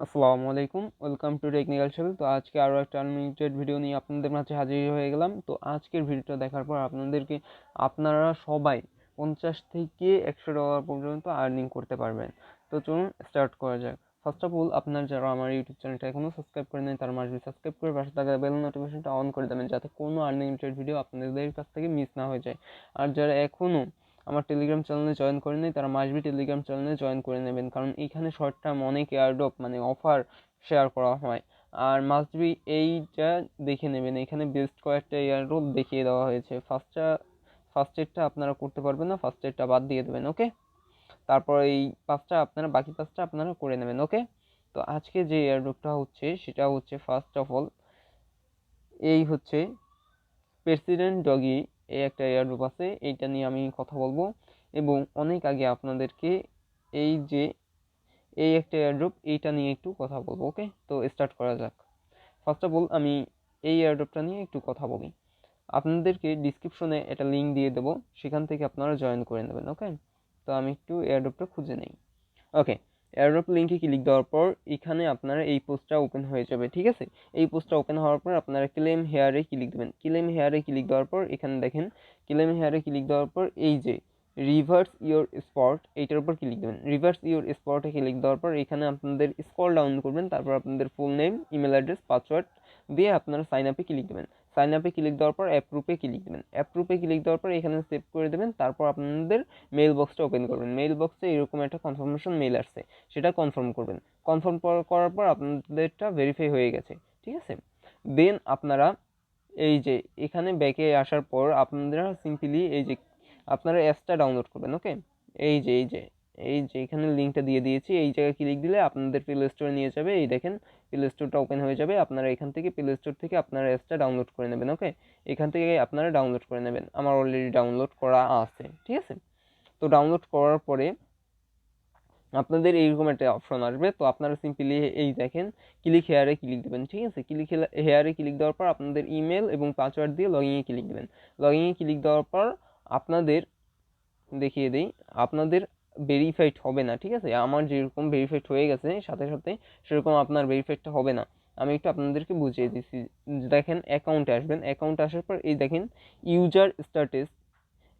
আসসালামু আলাইকুম, welcome to technical channel. তো আজকে আরও একটা আনলিমিটেড ভিডিও নিয়ে আপনাদের মাঝে হাজির হয়ে গেলাম। তো আজকের ভিডিওটা দেখার পর আপনারা সবাই $50 থেকে $100 পর্যন্ত আর্নিং করতে পারবেন। তো চলুন স্টার্ট করা যাক। ফার্স্ট অফ অল, আপনার যারা আমার ইউটিউব চ্যানেলটা এখনও সাবস্ক্রাইব করে নেন তারা মাঝে সাবস্ক্রাইব করে পাশে থাকা বেল নোটিফিকেশনটা অন করে দেবেন, যাতে কোনো আনলিমিটেড ভিডিও আপনাদের কাছ থেকে মিস না হয়ে যায়। আর যারা এখনও আমার টেলিগ্রাম চ্যানেলে জয়েন করে নেই তারা মাসবি টেলিগ্রাম চ্যানেলে জয়েন করে নেবেন, কারণ এইখানে শর্ট টার্ম অনেক এয়ারড্রপ অফার শেয়ার করা হয়। আর মাসবি এইটা দেখে নেবেন, এখানে বেস্ট কয়েকটা এয়ারড্রপ দেখিয়ে দেওয়া হয়েছে। ফার্স্ট এডটা আপনারা করতে পারবেন না, ফার্স্ট এডটা বাদ দিয়ে দেবেন। ওকে, তারপর এই বাকি পাঁচটা আপনারা করে নেবেন। ওকে, তো আজকে যে এয়ারড্রপটা হচ্ছে সেটা হচ্ছে ফার্স্ট অফ অল এই হচ্ছে প্রেসিডেন্ট ডগি। এই একটা এয়ারড্রপ আছে, এইটা নিয়ে আমি কথা বলবো। এবং অনেক আগে আপনাদেরকে এই একটা এয়ারড্রপ এইটা নিয়ে একটু কথা বলবো। ওকে, তো স্টার্ট করা যাক। ফার্স্ট অফ অল আমি এই এয়ারড্রপটা নিয়ে একটু কথা বলি। আপনাদেরকে ডিসক্রিপশনে একটা লিঙ্ক দিয়ে দেবো, সেখান থেকে আপনারা জয়েন করে নেবেন। ওকে, তো আমি একটু এয়ারড্রপটা খুঁজে নেই। ওকে, এয়ারড্রপ লিঙ্কে ক্লিক দেওয়ার পর এখানে আপনারা এই পোস্টটা ওপেন হয়ে যাবে। ঠিক আছে, এই পোস্টটা ওপেন হওয়ার পর আপনারা ক্লেম হেয়ারে ক্লিক দেবেন। ক্লেম হেয়ারে ক্লিক দেওয়ার পর এখানে দেখেন, ক্লেম হেয়ারে ক্লিক দেওয়ার পর এই যে রিভার্স ইওর স্পট, এইটার উপর ক্লিক দেবেন। রিভার্স ইওর স্পটে ক্লিক দেওয়ার পর এখানে আপনাদের স্ক্রল ডাউন করবেন, তারপর আপনাদের full name, email address, password দিয়ে আপনারা সাইন আপে ক্লিক দেবেন। সাইন আপে ক্লিক দেওয়ার পর অ্যাপ্রুভে ক্লিক দেবেন। অ্যাপ্রুভে ক্লিক দেওয়ার পর এখানে সেভ করে দেবেন। তারপর আপনাদের মেইল বক্সটা ওপেন করবেন। মেইল বক্সে এরকম একটা কনফার্মেশন মেইল আসছে, সেটা কনফার্ম করবেন। কনফার্ম করার পর আপনাদেরটা ভেরিফাই হয়ে গেছে। ঠিক আছে, দেন আপনারা এই যে এখানে ব্যাকে আসার পর আপনারা সিম্পলি এই যে আপনারা অ্যাপসটা ডাউনলোড করবেন। ওকে, এই যে এখানে লিঙ্কটা দিয়ে দিয়েছি, এই জায়গায় ক্লিক দিলে আপনাদের প্লে স্টোরে নিয়ে যাবে। এই দেখেন প্লে স্টোরটা ওপেন হয়ে যাবে। আপনারা এখান থেকে প্লে স্টোর থেকে আপনারা অ্যাপসটা ডাউনলোড করে নেবেন। ওকে, এখান থেকে আপনারা ডাউনলোড করে নেবেন। আমার অলরেডি ডাউনলোড করা আছে। ঠিক আছে, তো ডাউনলোড করার পরে আপনাদের এইরকম একটা অপশন আসবে। তো আপনারা সিম্পলি এই দেখেন ক্লিক হেয়ারে ক্লিক দেবেন। ঠিক আছে, ক্লিক হেয়ারে ক্লিক দেওয়ার পর আপনাদের ইমেল এবং পাসওয়ার্ড দিয়ে লগইনে ক্লিক দেবেন। লগইনে ক্লিক দেওয়ার পর আপনাদের দেখিয়ে দিই, আপনাদের ভেরিফাইড হবে না। ঠিক আছে, আমার যেরকম ভেরিফাইড হয়ে গেছে সাথে সাথে সেরকম আপনার ভেরিফাইডটা হবে না। আমি একটু আপনাদেরকে বুঝিয়ে দিচ্ছি। দেখেন অ্যাকাউন্টে আসবেন, অ্যাকাউন্টে আসার পর এই দেখেন ইউজার স্ট্যাটাস,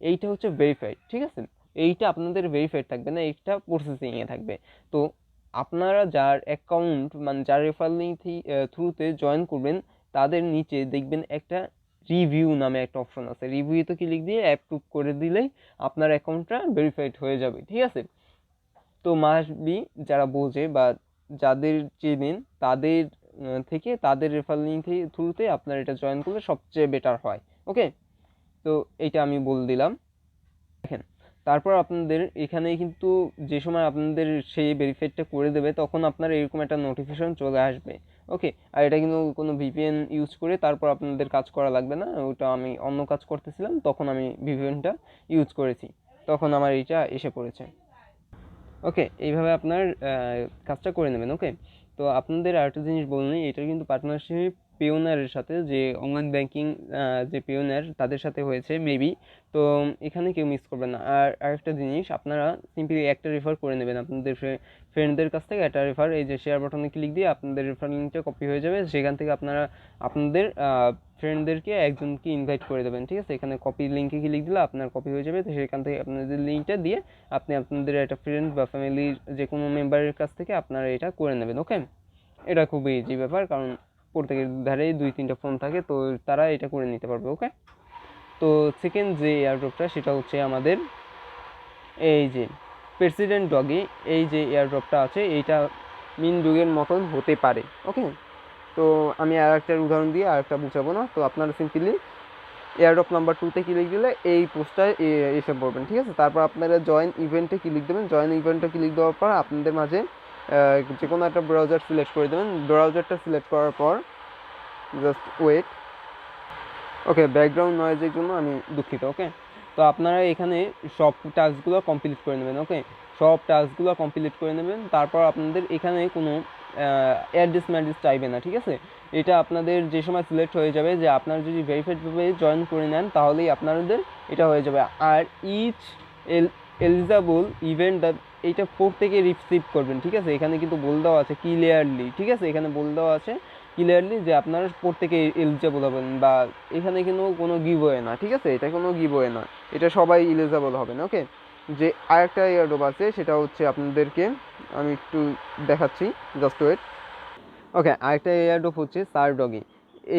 এইটা হচ্ছে ভেরিফাইড। ঠিক আছে, এইটা আপনাদের ভেরিফাইড থাকবে না, এইটা প্রসেসিংয়ে থাকবে। তো আপনারা যার অ্যাকাউন্ট যার রেফারেল লিঙ্ক থ্রুতে জয়েন করবেন তাদের নিচে দেখবেন একটা রিভিউ নামে একটা অপশন আছে। রিভিউতে ক্লিক দিয়ে অ্যাপ্রুভ করে দিলেই আপনার অ্যাকাউন্টটা ভেরিফাইড হয়ে যাবে। ঠিক আছে, তো মাস্ট বি যারা বোঝে বা যাদের চেনেন তাদের থেকে তাদের রেফারেল লিঙ্ক থ্রুতে আপনার এটা জয়েন করলে সবচেয়ে বেটার হয়। ওকে, তো এইটা আমি বলে দিলাম। দেখেন, তারপর আপনাদের এখানে কিন্তু যে সময় আপনাদের সেই ভেরিফাইডটা করে দেবে তখন আপনার এরকম একটা নোটিফিকেশন চলে আসবে। ওকে, আর এটা কিন্তু কোনো ভিপিএন ইউজ করে তারপর আপনাদের কাজ করা লাগবে না। ওটা আমি অন্য কাজ করতেছিলাম, তখন আমি ভিপিএনটা ইউজ করেছি, তখন আমার এইটা এসে পড়েছে। ওকে, এইভাবে আপনার কাজটা করে নেবেন। ওকে, তো আপনাদের আরেকটা জিনিস বললেন, এটা কিন্তু পার্টনারশিপ পিওনারের সাথে, যে অনলাইন ব্যাংকিং যে পিওনার তাদের সাথে হয়েছে মেবি। তো এখানে কেউ মিস করবেন না। আর আরেকটা জিনিস, আপনারা সিম্পলি একটা রেফার করে নেবেন আপনাদের ফ্রেন্ডদের কাছ থেকে। একটা রেফার, এই যে শেয়ার বাটনে ক্লিক দিয়ে আপনাদের রেফার লিঙ্কটা কপি হয়ে যাবে। সেখান থেকে আপনারা আপনাদের ফ্রেন্ডদেরকে একজনকে ইনভাইট করে দেবেন। ঠিক আছে, এখানে কপি লিঙ্কে ক্লিক দিলে আপনার কপি হয়ে যাবে। তো সেখান থেকে আপনাদের লিঙ্কটা দিয়ে আপনি আপনাদের একটা ফ্রেন্ড বা ফ্যামিলির যে কোনো মেম্বারের কাছ থেকে আপনারা এটা করে নেবেন। ওকে, এটা খুবই ইজি ব্যাপার, কারণ প্রত্যেকের ধারেই 2-3টা ফোন থাকে, তো তারা এটা করে নিতে পারবে। ওকে, তো সেকেন্ড যে এয়ারড্রপটা সেটা হচ্ছে আমাদের এই যে প্রেসিডেন্ট ডগি। এই যে এয়ারড্রপটা আছে এইটা মিন ডগের মতন হতে পারে। ওকে, তো আমি আর একটার উদাহরণ দিয়ে আর একটা বুঝাবো না। তো আপনারা সিম্পলি এয়ারড্রপ নাম্বার 2তে ক্লিক দিলে এই পোস্টটায় এসে পড়বেন। ঠিক আছে, তারপর আপনারা জয়েন ইভেন্টে ক্লিক দেবেন। জয়েন ইভেন্টে ক্লিক দেওয়ার পর আপনাদের মাঝে যে কোনো একটা ব্রাউজার সিলেক্ট করে দেবেন। ব্রাউজারটা সিলেক্ট করার পর জাস্ট ওয়েট। ওকে, ব্যাকগ্রাউন্ড নয়েজের জন্য আমি দুঃখিত। ওকে, তো আপনারা এখানে সব টাস্কগুলো কমপ্লিট করে নেবেন। ওকে, সব টাস্কগুলো কমপ্লিট করে নেবেন। তারপর আপনাদের এখানে কোনো অ্যাড্রেস ম্যাড্রেস চাইবে না। ঠিক আছে, এটা আপনাদের যে সময় সিলেক্ট হয়ে যাবে, যে আপনারা যদি ভেরিফাইডভাবে জয়েন করে নেন তাহলেই আপনাদের এটা হয়ে যাবে। আর ইচ এলিজিবল ইভেন্ট দ্য এইটা প্রত্যেকে রিসিভ করবেন, ঠিক আছে। এখানে কিন্তু বলে দেওয়া আছে ক্লিয়ারলি, ঠিক আছে, এখানে বলে দেওয়া আছে ক্লিয়ারলি যে আপনারা প্রত্যেকে এলিজিবল হবেন, বা এখানে কিন্তু কোনো গিভওয়ে না, ঠিক আছে, এটা কোনো গিভওয়ে না, এটা সবাই এলিজিবল হবেন। ওকে, যে আরেকটা এয়ারড্রপ আছে সেটা হচ্ছে আপনাদেরকে আমি একটু দেখাচ্ছি, জাস্ট ওয়েট। ওকে, আরেকটা এয়ারড্রপ হচ্ছে SirDoge।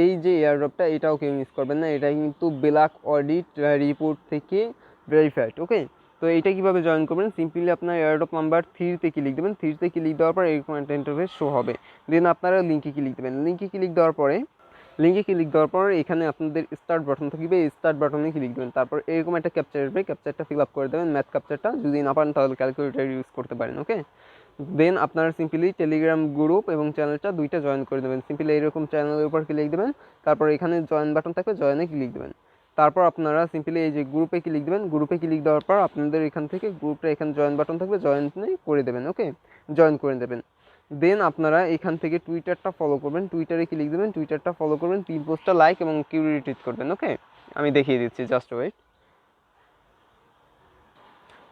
এই যে এয়ারড্রপটা, এটাও কেউ মিস করবেন না, এটা কিন্তু ব্ল্যাক অডিট রিপোর্ট থেকে ভেরিফাইড। ওকে, তো এইটা কীভাবে জয়েন করবেন, সিম্পলি আপনার এয়ারড্রপ নাম্বার 3-তে ক্লিক দেবেন, 3-তে ক্লিক দেওয়ার পর এরকম একটা ইন্টারফেস শো হবে। দেন আপনারা লিঙ্কে ক্লিক দেবেন, লিঙ্কে ক্লিক দেওয়ার পর এখানে আপনাদের স্টার্ট বাটন থাকবে, স্টার্ট বাটনে ক্লিক দেবেন, তারপর এরকম একটা ক্যাপচার আসবে, ক্যাপচারটা ফিল আপ করে দেবেন, ম্যাথ ক্যাপচারটা, যদি না পারেন তাহলে ক্যালকুলেটর ইউজ করতে পারেন। ওকে, দেন আপনারা সিম্পলি টেলিগ্রাম গ্রুপ এবং চ্যানেলটা দুইটা জয়েন করে দেবেন, সিম্পলি এরকম চ্যানেলের উপর ক্লিক দেবেন, তারপর এখানে জয়েন বাটন থাকবে, জয়েনে ক্লিক দেবেন, তারপর আপনারা সিম্পলি এই যে গ্রুপে ক্লিক দেবেন, গ্রুপে ক্লিক দেওয়ার পর আপনাদের এখান থেকে গ্রুপটা এখানে জয়েন বাটন থাকবে, জয়েনে করে দেবেন। ওকে, জয়েন করে দেবেন। দেন আপনারা এখান থেকে টুইটারটা ফলো করবেন, টুইটারে ক্লিক দেবেন, টুইটারটা ফলো করবেন, পিন পোস্টটা লাইক এবং কিউ রিটুইট করবেন। ওকে, আমি দেখিয়ে দিচ্ছি, জাস্ট ওয়েট।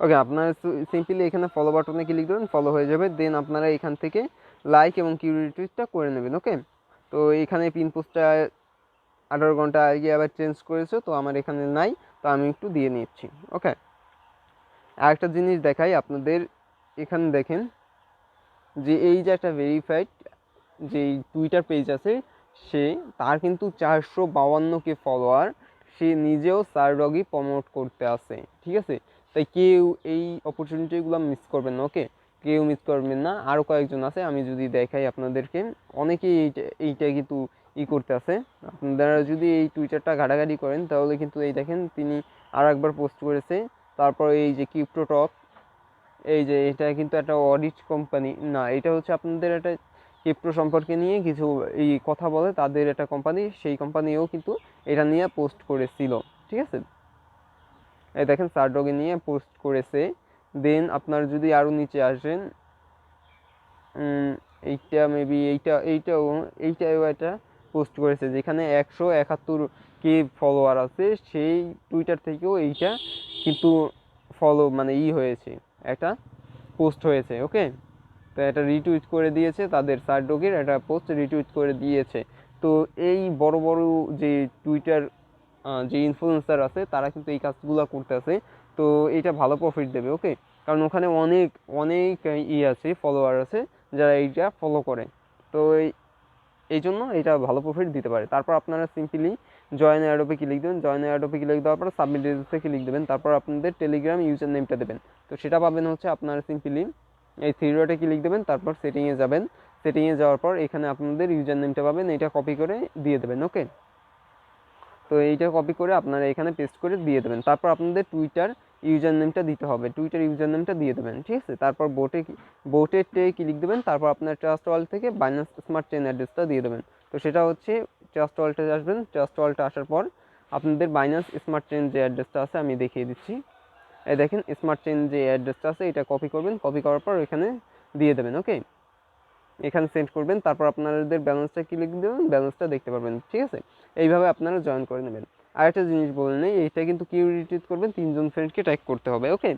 ওকে, আপনারা সিম্পলি এখানে ফলো বাটনে ক্লিক দেবেন, ফলো হয়ে যাবে। দেন আপনারা এখান থেকে লাইক এবং কিউ রিটুইটটা করে নেবেন। ওকে, তো এখানে পিন পোস্টটা 18 ঘন্টা আগে আবার চেঞ্জ করেছে, তো আমার এখানে নাই, তো আমি একটু দিয়ে নিচ্ছি। ওকে, আরেকটা জিনিস দেখাই আপনাদের, এখানে দেখেন যে এই যে একটা ভেরিফাইড যে টুইটার পেজ আছে, সে তার কিন্তু 452K ফলোয়ার, সে নিজেও SirDoge প্রমোট করতে আসে, ঠিক আছে। তাই কেউ এই অপরচুনিটিগুলো মিস করবেন না। ওকে, কেউ মিস করবেন না। আরও কয়েকজন আছে, আমি যদি দেখাই আপনাদেরকে, অনেকেই এইটা কিন্তু করতে আছে। আপনারা যদি এই টুইটারটা ঘাটাঘাটি করেন তাহলে কিন্তু এই দেখেন তিনি আর একবার পোস্ট করেছে, তারপর এই যে ক্রিপ্টো টক, এই যে এটা কিন্তু একটা অডিট কোম্পানি না, এটা হচ্ছে আপনাদের একটা ক্রিপ্টো সম্পর্কে নিয়ে কিছু এই কথা বলে তাদের একটা কোম্পানি, সেই কোম্পানিও কিন্তু এটা নিয়ে পোস্ট করেছিল, ঠিক আছে। এই দেখেন SirDoge নিয়ে পোস্ট করেছে। দেন আপনার যদি আরও নিচে আসেন, এইটা মেবি এইটাও একটা পোস্ট করেছে, যেখানে 171K ফলোয়ার আছে, সেই টুইটার থেকেও এইটা কিন্তু ফলো মানে হয়েছে, একটা পোস্ট হয়েছে। ওকে, তো এটা রিটুইট করে দিয়েছে, তাদের SirDoge একটা পোস্ট রিটুইট করে দিয়েছে। তো এই বড় বড় যে টুইটার যে ইনফ্লুয়েন্সার আছে তারা কিন্তু এই কাজগুলো করতেছে, তো এটা ভালো প্রফিট দেবে। ওকে, কারণ ওখানে অনেক অনেক আছে, ফলোয়ার আছে যারা এইটা ফলো করে, তো এই জন্য এটা ভালো প্রফিট দিতে পারে। তারপর আপনারা সিম্পলি জয়েন এয়ারড্রপে ক্লিক দেবেন, জয়েন এয়ারড্রপে ক্লিক দেওয়ার পর সাবমিট ডিটেইলসে ক্লিক দেবেন, তারপর আপনাদের টেলিগ্রাম ইউজার নেমটা দেবেন। তো সেটা পাবেন হচ্ছে আপনারা সিম্পলি এই থ্রি ডটে ক্লিক দেবেন, তারপর সেটিংয়ে যাবেন, সেটিংয়ে যাওয়ার পর এখানে আপনাদের ইউজার নেমটা পাবেন, এটা কপি করে দিয়ে দেবেন। ওকে, তো এইটা কপি করে আপনারা এখানে পেস্ট করে দিয়ে দেবেন, তারপর আপনাদের টুইটার ইউজার নেমটা দিতে হবে, টুইটার ইউজার নেমটা দিয়ে দেবেন, ঠিক আছে। তারপর বোটে ক্লিক দেবেন, তারপর আপনার ট্রাস্ট ওয়ালেট থেকে বাইন্যান্স স্মার্ট চেইন অ্যাড্রেসটা দিয়ে দেবেন। তো সেটা হচ্ছে ট্রাস্ট ওয়ালেটে আসবেন, ট্রাস্ট ওয়ালেটে আসার পর আপনাদের বাইন্যান্স স্মার্ট চেইন যে অ্যাড্রেসটা আছে আমি দেখিয়ে দিচ্ছি। এই দেখেন স্মার্ট চেইন যে অ্যাড্রেসটা আছে এটা কপি করবেন, কপি করার পর এখানে দিয়ে দেবেন। ওকে, এখানে সেন্ড করবেন, তারপর আপনাদের ব্যালেন্সটা ক্লিক দেবেন, ব্যালেন্সটা দেখতে পারবেন, ঠিক আছে। এইভাবে আপনারা জয়েন করে নেবেন। আরেকটা জিনিস বলে নেই, এইটা কিন্তু কিউ রিটুইট করবেন, 3জন ফ্রেন্ডকে ট্যাগ করতে হবে। ওকে,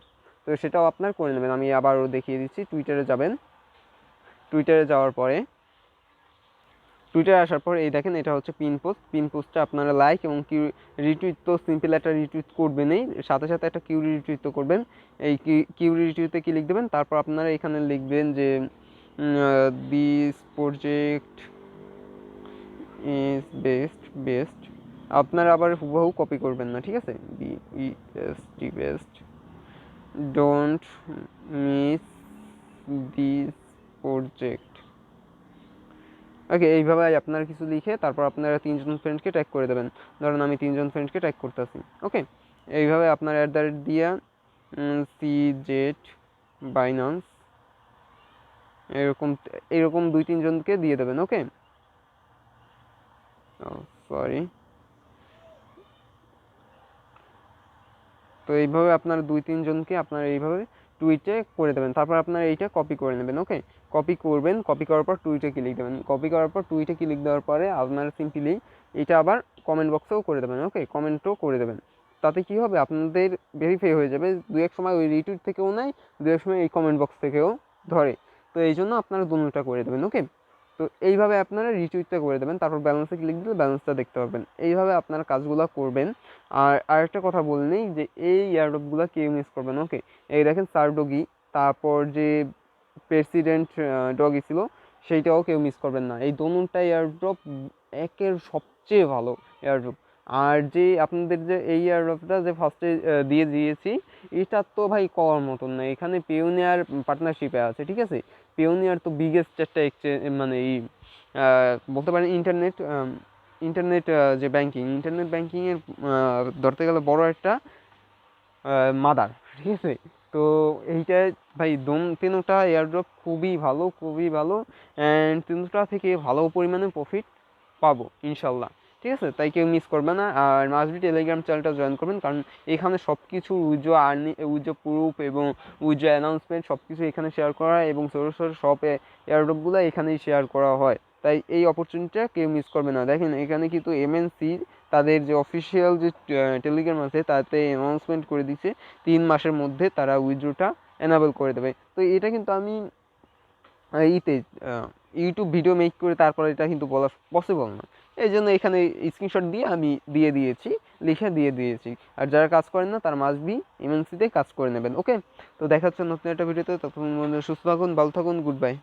তো সেটাও আপনার করে নেবেন। আমি আবারও দেখিয়ে দিচ্ছি, টুইটারে যাবেন, টুইটারে যাওয়ার পরে টুইটারে আসার পর এই দেখেন এটা হচ্ছে পিন পোস্ট, পিন পোস্টটা আপনারা লাইক এবং কিউ রিটুইট, তো সিম্পল একটা রিটুইট করবেনই, সাথে সাথে একটা কিউ রিটুইট তো করবেন। এই কিউ রিটুইটে ক্লিক দেবেন, তারপর আপনারা এখানে লিখবেন যে দিস প্রজেক্ট ইজ বেস্ট, আপনারা আবার হুবহু কপি করবেন না, ঠিক আছে। Best, don't miss this project. Okay, এইভাবে আপনারা কিছু লিখে তারপর আপনারা 3জন ফ্রেন্ডকে ট্যাগ করে দেবেন, ধরুন আমি 3জন ফ্রেন্ডকে ট্যাগ করতেছি। ওকে, এইভাবে আপনার @ দিয়া সিজেট বাইন্যান্স এরকম 2-3জনকে দিয়ে দেবেন। ওকে, সরি, তো এইভাবে আপনার 2-3জনকে আপনারা এইভাবে টুইটে করে দেবেন, তারপর আপনারা এইটা কপি করে নেবেন। ওকে, কপি করবেন, কপি করার পর টুইটে ক্লিক দেবেন, কপি করার পর টুইটে ক্লিক দেওয়ার পরে আপনারা সিম্পলি এটা আবার কমেন্ট বক্সেও করে দেবেন। ওকে, কমেন্টও করে দেবেন, তাতে কী হবে, আপনাদের ভেরিফাই হয়ে যাবে। দু এক সময় ওই রিটুইট থেকেও নেয়, দু এক সময় এই কমেন্ট বক্স থেকেও ধরে। তো এই জন্য আপনারা দুটোটা করে দেবেন। ওকে, তো এইভাবে আপনারা রিটুইটটা করে দেবেন, তারপর ব্যালেন্সে ক্লিক দিলে ব্যালেন্সটা দেখতে পাবেন। এইভাবে আপনারা কাজগুলো করবেন। আর আরেকটা কথা বলে নিই যে এই এয়ারড্রপগুলো কেউ মিস করবেন। ওকে, এই দেখেন SirDoge, তারপর যে প্রেসিডেন্ট ডগি ছিল সেইটাও কেউ মিস করবেন না। এই দোনোটা এয়ারড্রপ একের সবচেয়ে ভালো এয়ারড্রপ। আর যে আপনাদের যে এই এয়ারড্রপটা যে ফার্স্টে দিয়ে দিয়েছি, এটা তো ভাই করার মতন না। এখানে পেওনিয়ার পার্টনারশিপে আছে, ঠিক আছে। পেওনিয়ার তো বিগেস্ট একটা এক্সচেঞ্জ, মানে এই বলতে পারেন ইন্টারনেট যে ইন্টারনেট ব্যাঙ্কিংয়ের ধরতে গেলে বড় একটা মাদার, ঠিক আছে। তো এইটা ভাই তিনোটা এয়ারড্রপ খুবই ভালো, খুবই ভালো, অ্যান্ড তিনোটা থেকে ভালো পরিমাণে প্রফিট পাবো ইনশাল্লাহ, ঠিক আছে। তাই কেউ মিস করবে না। আর মাস্টবি টেলিগ্রাম চ্যানেলটা জয়েন করবেন, কারণ এখানে সব কিছু উইথ প্রুফ এবং উইথ অ্যানাউন্সমেন্ট সব কিছু এখানে শেয়ার করা হয়, এবং সরাসরি সব এয়ারড্রপগুলো এখানেই শেয়ার করা হয়। তাই এই অপরচুনিটিটা কেউ মিস করবে না। দেখেন এখানে কিন্তু এমএনসি তাদের যে অফিসিয়াল যে টেলিগ্রাম আছে তাতে অ্যানাউন্সমেন্ট করে দিচ্ছে 3 মাসের মধ্যে তারা উইথড্রটা এনাবেল করে দেবে। তো এটা কিন্তু আমি ইতে ইউটিউব ভিডিও মেক করে তারপরে এটা কিন্তু বলা পসিবল না। এই জন্য এখানে স্ক্রিনশট দিয়ে আমি দিয়ে দিয়েছি, লিখে দিয়ে দিয়েছি। আর যারা কাজ করেন না তারা মাস্ট বি এমএনসিতে কাজ করে নেবেন। ওকে, তো দেখা হচ্ছে নতুন একটা ভিডিওতে। ততক্ষণ সুস্থ থাকুন, ভালো থাকুন, গুড বাই।